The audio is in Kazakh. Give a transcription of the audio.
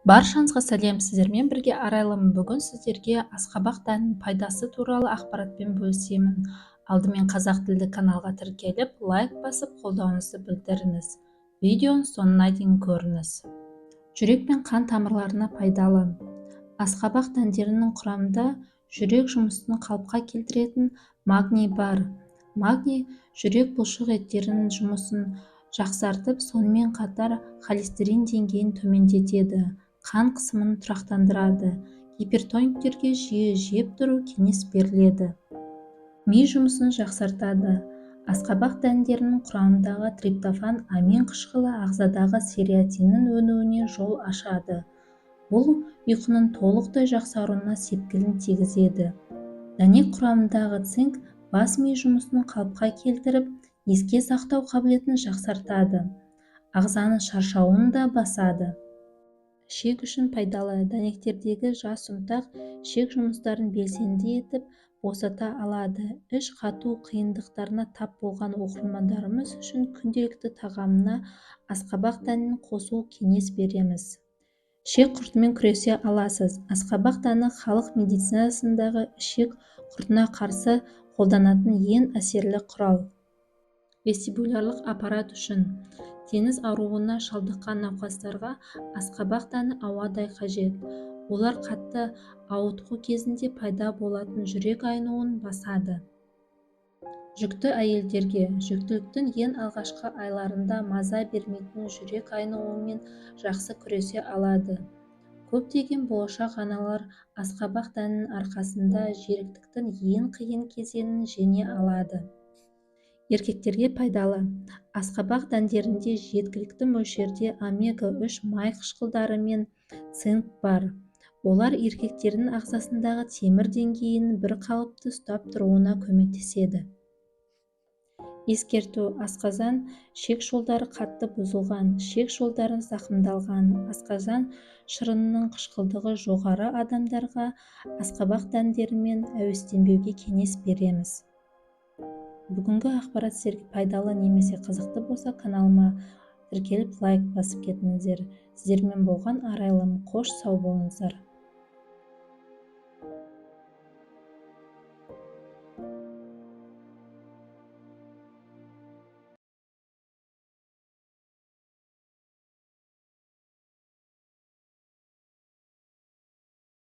Баршаңызға сәлем, сіздермен бірге арайлымын. Бүгін сіздерге асқабақ дәнінің пайдасы туралы ақпаратпен бөлісемін. Алдымен қазақ тілді каналға тіркеліп, лайк басып, қолдауыңызды білдіріңіз. Видеоның соңына дейін көріңіз. Жүрек пен қан тамырларына пайдалы. Асқабақ дәндерінің құрамында жүрек жұмысын қалыпқа келтіретін магний бар. Магний жүрек бұлшық еттерінің жұмысын жақсартып, сонымен қатар холестерин деңгейін төмендетеді. Қан қысымын тұрақтандырады. Гипертониктерге жиі жеп тұру кеңес беріледі. Ми жұмысын жақсартады. Асқабақ дәндерінің құрамындағы триптофан амин қышқылы ағзадағы серотонин өнуіне жол ашады. Бұл ұйқының толықтай жақсаруына септігін тигізеді. Дәнек құрамындағы цинк бас ми жұмысын қалыпқа келтіріп, еске сақтау қабілетін жақсартады. Ағзаның шаршауын да басады. Ішек үшін пайдалы. Дәнектердегі жас ұнтақ ішек жұмыстарын белсенді етіп босата алады. Іш қату қиындықтарына тап болған оқырмандарымыз үшін күнделікті тағамына асқабақ дәнін қосу кеңес береміз. Ішек құртымен күресе аласыз. Асқабақ дәні халық медицинасындағы ішек құртына қарсы қолданатын ең әсерлі құрал. Вестибулярлық аппарат үшін теңіз ауруына шалдыққан науқастарға асқабақ дәні ауадай қажет. Олар қатты ауытқу кезінде пайда болатын жүрек айнуын басады. Жүкті әйелдерге жүктіліктің ең алғашқы айларында маза бермейтін жүрек айнуымен жақсы күресе алады. Көптеген болашақ аналар асқабақ дәнінің арқасында жеріктіктің ең қиын кезеңін жеңе алады. Еркектерге пайдалы. Асқабақ дәндерінде жеткілікті мөлшерде омега-3 май қышқылдары мен цинк бар. Олар еркектердің ағзасындағы темір деңгейін бір қалыпты ұстап тұруына көмектеседі. Ескерту: асқазан ішек жолдары қатты бұзылған, ішек жолдары зақымдалған, асқазан шырынының қышқылдығы жоғары адамдарға асқабақ дәндерімен әуестенбеуге кеңес береміз. Бүгінгі ақпарат сіздерге пайдалы немесе қызықты болса, каналыма тіркеліп лайк басып кетіңіздер. Сіздермен болған арайлым. Қош сау болыңыздар.